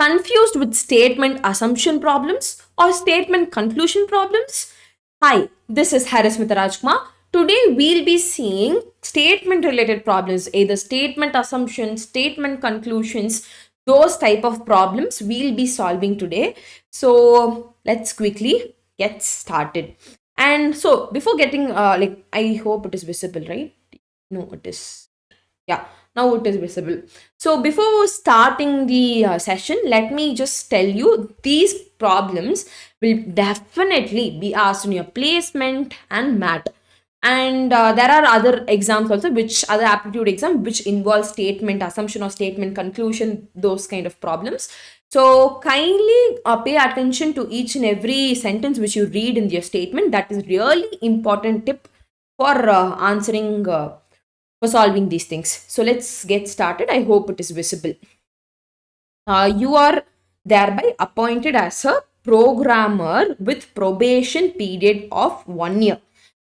Confused with statement assumption problems or statement conclusion problems? Hi, this is Harris Mitharajkumar. Today we'll be seeing statement related problems, either statement assumptions, statement conclusions, those type of problems we'll be solving today. So let's quickly get started. And so before getting I hope it is visible, right? No, it is. Yeah, now it is visible. So before starting the session, let me just tell you these problems will definitely be asked in your placement and math. And there are other exams also, which other aptitude exam, which involve statement assumption or statement conclusion, those kind of problems. So kindly pay attention to each and every sentence which you read in your statement. That is really important tip for answering for solving these things. So let's get started. I hope it is visible. You are thereby appointed as a programmer with probation period of 1 year,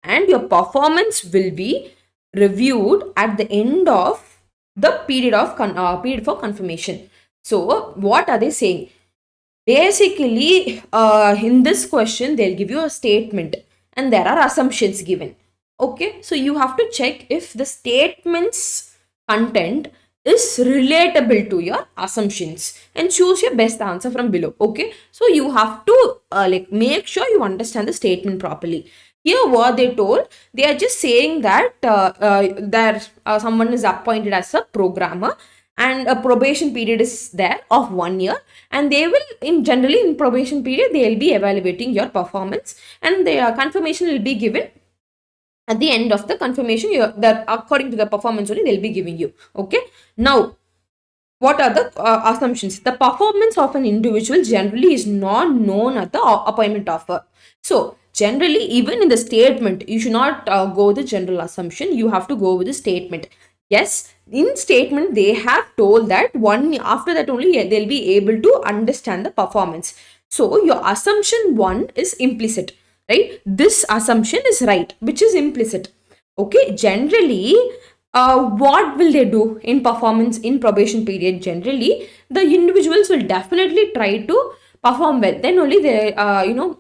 and your performance will be reviewed at the end of the period of period for confirmation. So what are they saying? Basically, in this question, they'll give you a statement and there are assumptions given. Okay, so you have to check if the statement's content is relatable to your assumptions and choose your best answer from below. Okay, so you have to make sure you understand the statement properly. Here, what they told, they are just saying that someone is appointed as a programmer and a probation period is there of 1 year, and they will generally in probation period they will be evaluating your performance, and the confirmation will be given at the end of the confirmation. That according to the performance only they'll be giving you. Okay, now what are the assumptions? The performance of an individual generally is not known at the appointment offer. So generally, even in the statement, you should not go with the general assumption. You have to go with the statement. Yes, in statement they have told that after that only they'll be able to understand the performance. So your assumption 1 is implicit, right? This assumption is right, which is implicit. Okay, generally, what will they do in performance in probation period? Generally, the individuals will definitely try to perform well, then only they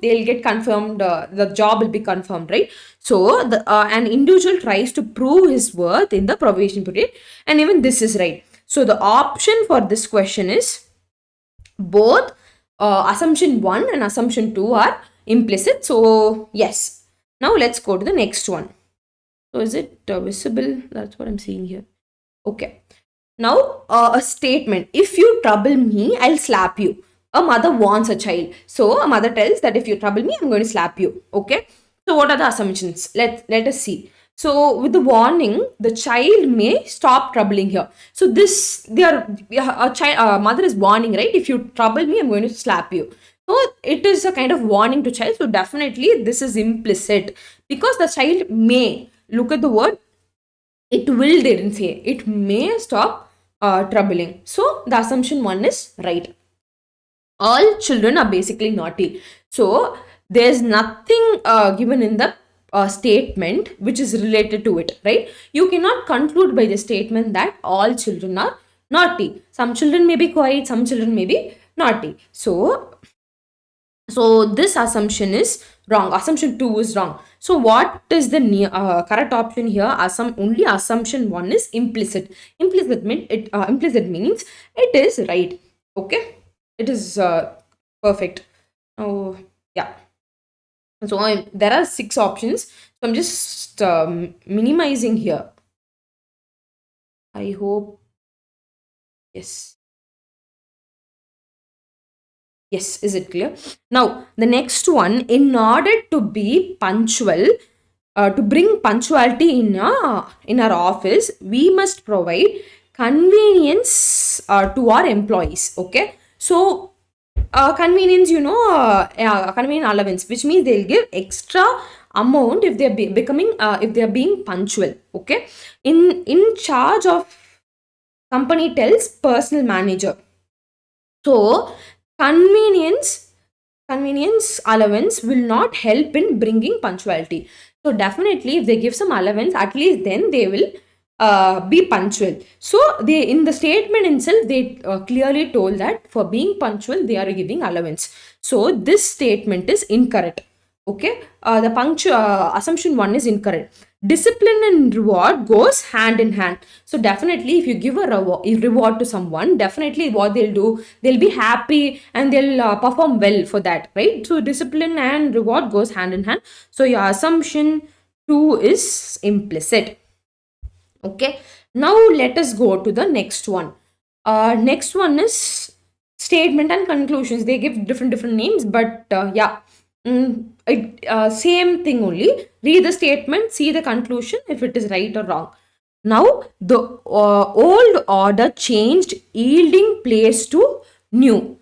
they'll get confirmed, the job will be confirmed, right? So an individual tries to prove his worth in the probation period, and even this is right. So the option for this question is both assumption 1 and assumption 2 are implicit. So yes, now let's go to the next one. So is it visible? That's what I'm seeing here. Okay, now a statement: if you trouble me, I'll slap you. A mother warns a child. So a mother tells that if you trouble me, I'm going to slap you. Okay. So what are the assumptions? Let us see. So with the warning, the child may stop troubling her. So this, mother is warning, right? If you trouble me, I'm going to slap you. So it is a kind of warning to child. So definitely this is implicit, because the child may, look at the word, it will, didn't say, it may stop troubling. So the assumption 1 is right. All children are basically naughty. So there's nothing given in the statement which is related to it, right? You cannot conclude by the statement that all children are naughty. Some children may be quiet, some children may be naughty. So this assumption is wrong. Assumption 2 is wrong. So what is the correct option here? Only assumption 1 is implicit. Implicit means it is right. Okay. It is perfect. Oh, yeah. So there are 6 options. So I'm just minimizing here. I hope. Yes. Yes, is it clear? Now, the next one, in order to be punctual, to bring punctuality in our office, we must provide convenience to our employees. Okay. So convenience, convenient allowance, which means they'll give extra amount if they're if they're being punctual. Okay, in charge of company tells personal manager. So convenience allowance will not help in bringing punctuality. So definitely if they give some allowance, at least then they will be punctual. So they, in the statement itself, they clearly told that for being punctual they are giving allowance. So this statement is incorrect. Okay, the assumption 1 is incorrect. Discipline and reward goes hand in hand. So definitely, if you give a reward to someone, definitely what they'll do, they'll be happy and they'll perform well for that, right? So discipline and reward goes hand in hand. So your assumption 2 is implicit. Okay, now let us go to the next one. Next one is statement and conclusions. They give different names, but yeah, same thing only. Read the statement, see the conclusion if it is right or wrong. Now the old order changed, yielding place to new.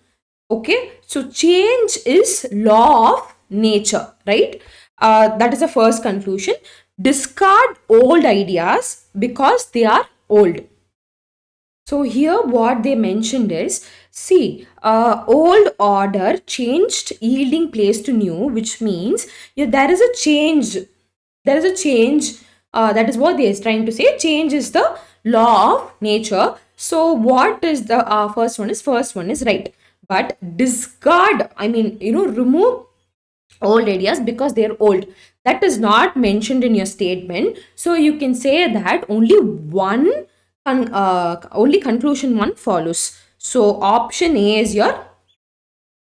Okay, so change is law of nature, right? That is the first conclusion. Discard old ideas because they are old. So here what they mentioned is, see, old order changed, yielding place to new, which means, yeah, there is a change. There is a change. That is what they are trying to say. Change is the law of nature. So what is the first one is? First one is right. But discard, I mean, remove old ideas because they're old. That is not mentioned in your statement. So you can say that only only conclusion 1 follows. So option A is your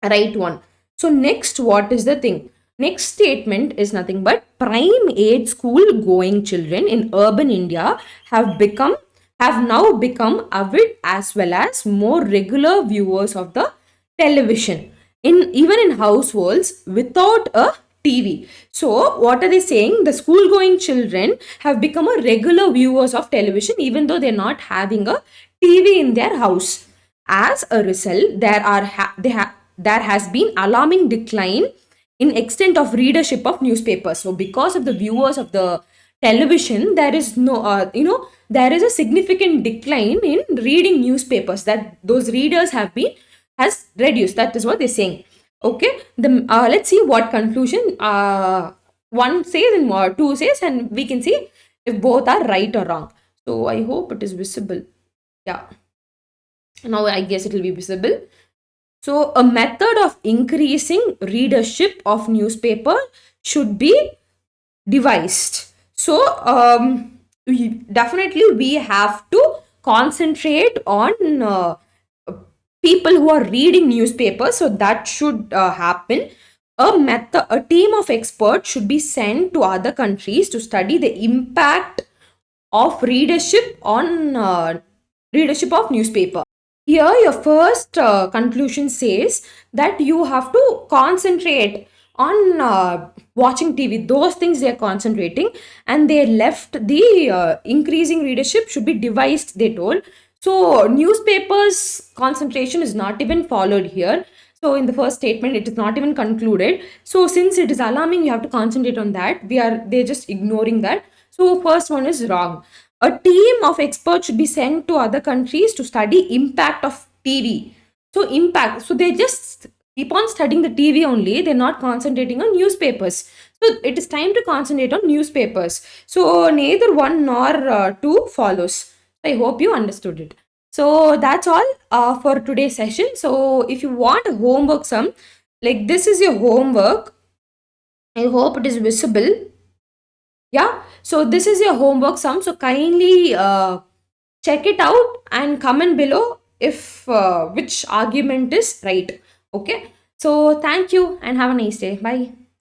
right one. So next, what is the thing? Next statement is nothing but prime age school going children in urban India have now become avid as well as more regular viewers of the television, in even in households without a TV. So what are they saying? The school going children have become a regular viewers of television even though they're not having a TV in their house. As a result, there has been alarming decline in extent of readership of newspapers. So because of the viewers of the television, there is no there is a significant decline in reading newspapers, that those readers has reduced. That is what they're saying. Okay, the let's see what conclusion 1 says and 2 says, and we can see if both are right or wrong. So I hope it is visible. Yeah, now I guess it will be visible. So a method of increasing readership of newspaper should be devised. So definitely we have to concentrate on people who are reading newspapers. So that should happen. A team of experts should be sent to other countries to study the impact of readership of newspaper. Here, your first conclusion says that you have to concentrate on watching TV. Those things they are concentrating, and they left the increasing readership should be devised, they told. So, newspapers concentration is not even followed here. So, in the first statement, it is not even concluded. So, since it is alarming, you have to concentrate on that. They're just ignoring that. So, first one is wrong. A team of experts should be sent to other countries to study impact of TV. So impact. So they just keep on studying the TV only. They're not concentrating on newspapers. So it is time to concentrate on newspapers. So neither 1 nor 2 follows. I hope you understood it. So that's all for today's session. So if you want a homework sum, like this is your homework. I hope it is visible. Yeah, so this is your homework sum. So kindly check it out and comment below if which argument is right. Okay, so thank you and have a nice day. Bye.